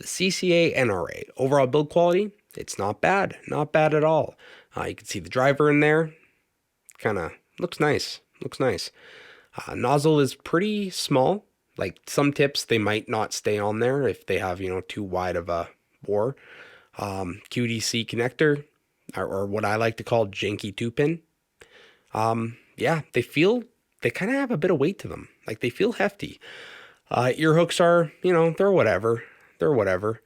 the CCA NRA. Overall build quality, it's not bad. Not bad at all. You can see the driver in there. Kind of looks nice. Looks nice. Nozzle is pretty small. Like some tips, they might not stay on there if they have, too wide of a bore. QDC connector, or what I like to call janky 2-pin. Yeah, they kind of have a bit of weight to them. Like they feel hefty. Ear hooks are, they're whatever. They're whatever.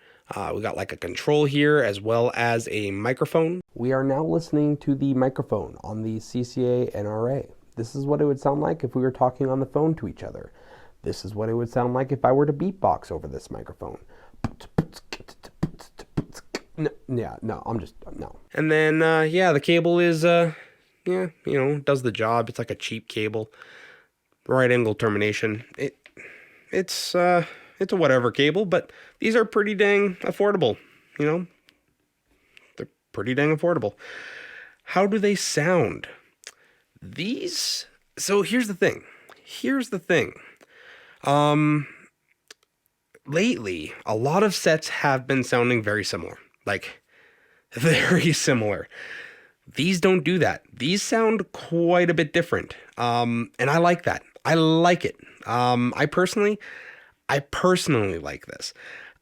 We got like a control here as well as a microphone. We are now listening to the microphone on the CCA NRA. This is what it would sound like if we were talking on the phone to each other. This is what it would sound like if I were to beatbox over this microphone. No, no. And then, the cable is, does the job. It's like a cheap cable. Right angle termination. It's a whatever cable, but these are pretty dang affordable, They're pretty dang affordable. How do they sound? So here's the thing. Lately, a lot of sets have been sounding very similar. Like, very similar. These don't do that. These sound quite a bit different. And I like that. I like it. I personally like this.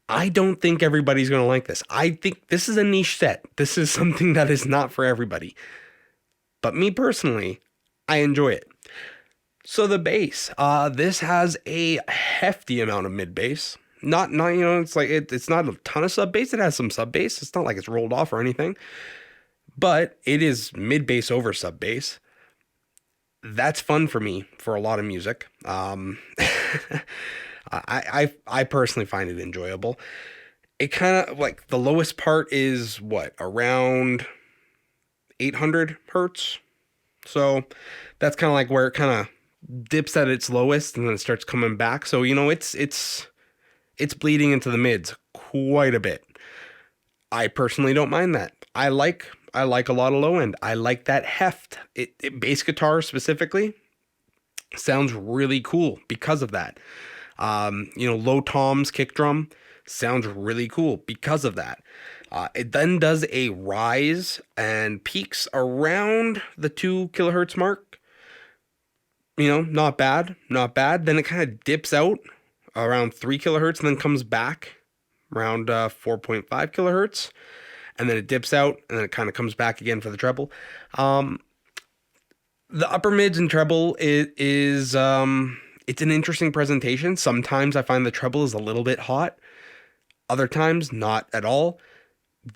I don't think everybody's going to like this. I think this is a niche set. This is something that is not for everybody. But me personally, I enjoy it. So the bass, this has a hefty amount of mid bass. Not it's like it's not a ton of sub bass. It has some sub bass. It's not like it's rolled off or anything. But it is mid bass over sub bass. That's fun for me for a lot of music. I personally find it enjoyable. It kind of like the lowest part is around 800 hertz. So that's kind of like where it kind of dips at its lowest and then it starts coming back. So, it's bleeding into the mids quite a bit. I personally don't mind that. I like a lot of low end. I like that heft. Bass guitar specifically sounds really cool because of that. Low toms kick drum sounds really cool because of that. It then does a rise and peaks around the 2 kilohertz mark. Not bad. Then it kind of dips out around 3 kilohertz and then comes back around 4.5 kilohertz. And then it dips out and then it kind of comes back again for the treble. The upper mids and treble is it's an interesting presentation. Sometimes I find the treble is a little bit hot. Other times, not at all.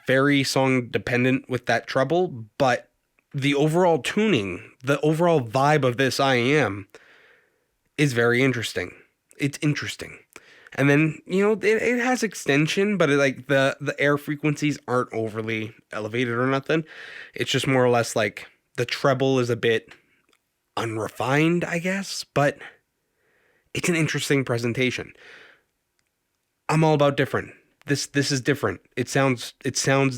Very song dependent with that treble, but the overall tuning, the overall vibe of this IEM is very interesting. It's interesting. And then, it has extension, but the air frequencies aren't overly elevated or nothing. It's just more or less like the treble is a bit unrefined, I guess, but it's an interesting presentation. I'm all about different. This is different. It sounds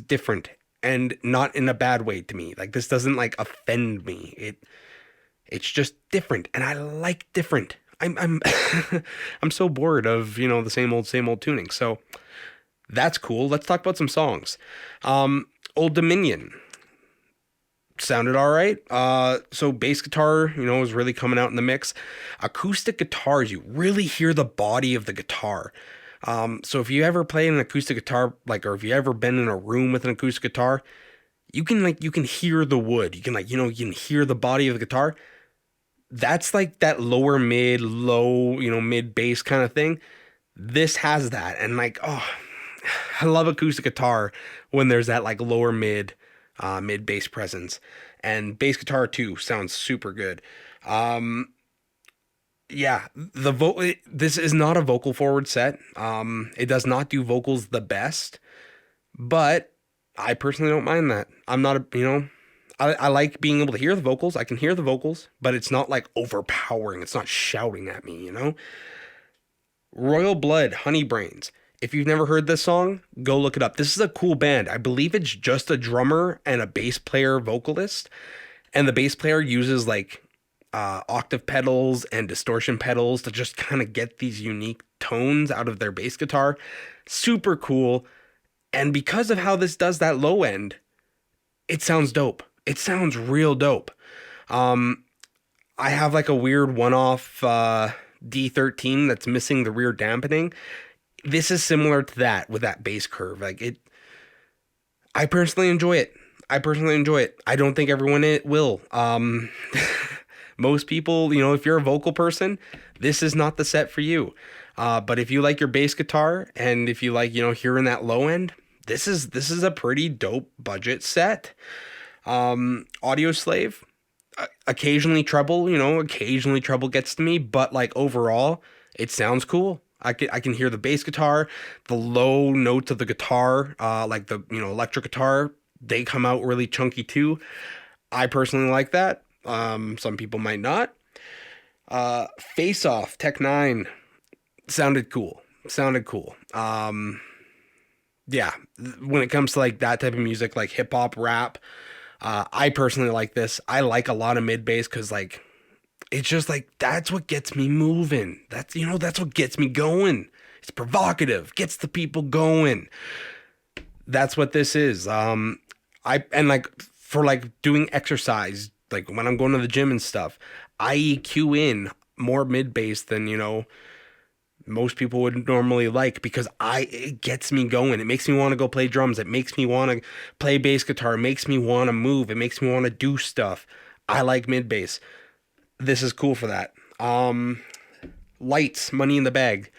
different and not in a bad way to me. Like this doesn't offend me. It's just different and I like different. I'm I'm so bored of, the same old tuning. So that's cool. Let's talk about some songs. Old Dominion sounded all right. So bass guitar, is really coming out in the mix. Acoustic guitars, you really hear the body of the guitar. So if you ever play an acoustic guitar, or if you ever been in a room with an acoustic guitar, you can hear the wood. You can you can hear the body of the guitar. That's like that lower mid, low, mid bass kind of thing. This has that. And I love acoustic guitar when there's that lower mid, mid bass presence. And bass guitar too sounds super good. This is not a vocal forward set. It does not do vocals the best, but I personally don't mind that. I'm not I like being able to hear the vocals. I can hear the vocals, but it's not overpowering. It's not shouting at me, Royal Blood, Honey Brains. If you've never heard this song, go look it up. This is a cool band. I believe it's just a drummer and a bass player vocalist. And the bass player uses octave pedals and distortion pedals to just kind of get these unique tones out of their bass guitar. Super cool. And because of how this does that low end, it sounds dope. It sounds real dope. I have like a weird one-off D13 that's missing the rear dampening. This is similar to that with that bass curve. I personally enjoy it. I don't think everyone will. Most people, if you're a vocal person, this is not the set for you. But if you like your bass guitar and if you like, hearing that low end, this is a pretty dope budget set. Audio Slave, occasionally treble gets to me, but like overall, it sounds cool. I can hear the bass guitar, the low notes of the guitar, like the electric guitar, they come out really chunky too. I personally like that. Some people might not. Face Off Tech 9 sounded cool. Yeah, when it comes to like that type of music, like hip hop, rap, I personally like this. I like a lot of mid bass because like it's just like that's what gets me moving. That's what gets me going. It's provocative, gets the people going. That's what this is. For like doing exercise, like when I'm going to the gym and stuff, I EQ in more mid bass than most people would normally like, because it gets me going. It makes me want to go play drums. It makes me want to play bass guitar. It makes me want to move. It makes me want to do stuff. I like mid bass. This is cool for that. Lights, Money in the Bag.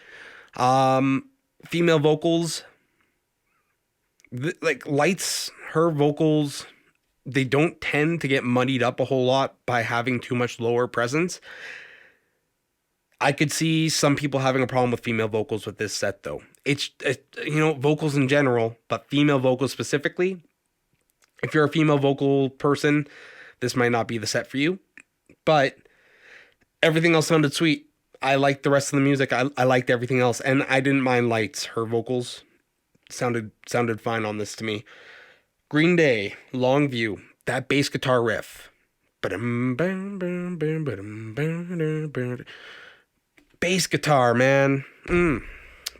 Female vocals. Like Lights, her vocals, they don't tend to get muddied up a whole lot by having too much lower presence. I could see some people having a problem with female vocals with this set, though. It's vocals in general, but female vocals specifically. If you're a female vocal person, this might not be the set for you. But everything else sounded sweet. I liked the rest of the music. I liked everything else, and I didn't mind Lights. Her vocals sounded fine on this to me. Green Day, Long View. That bass guitar riff. Bass guitar, man.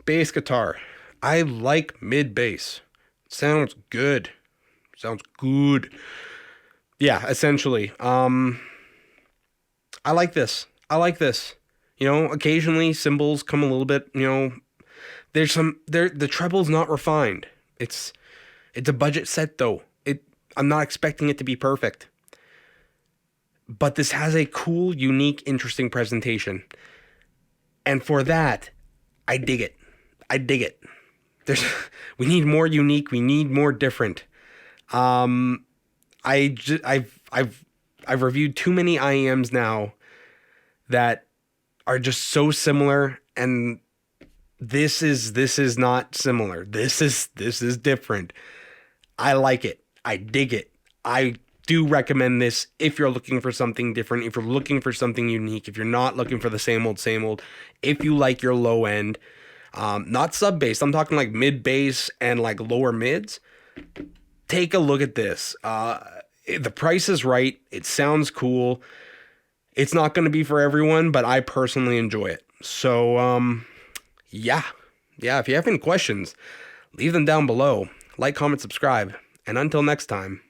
Bass guitar. I like mid bass. Sounds good. Yeah, essentially. I like this. Occasionally cymbals come a little bit, the treble's not refined. It's a budget set though. I'm not expecting it to be perfect. But this has a cool, unique, interesting presentation. And for that, I dig it. We need more unique. We need more different. I've reviewed too many IEMs now that are just so similar, and this is not similar. This is different. I like it. I dig it. I do recommend this if you're looking for something different, if you're looking for something unique, if you're not looking for the same old, if you like your low end, not sub bass, I'm talking like mid bass and like lower mids, take a look at this. The price is right. It sounds cool. It's not going to be for everyone, but I personally enjoy it. So, yeah, if you have any questions, leave them down below. Like, comment, subscribe, and until next time.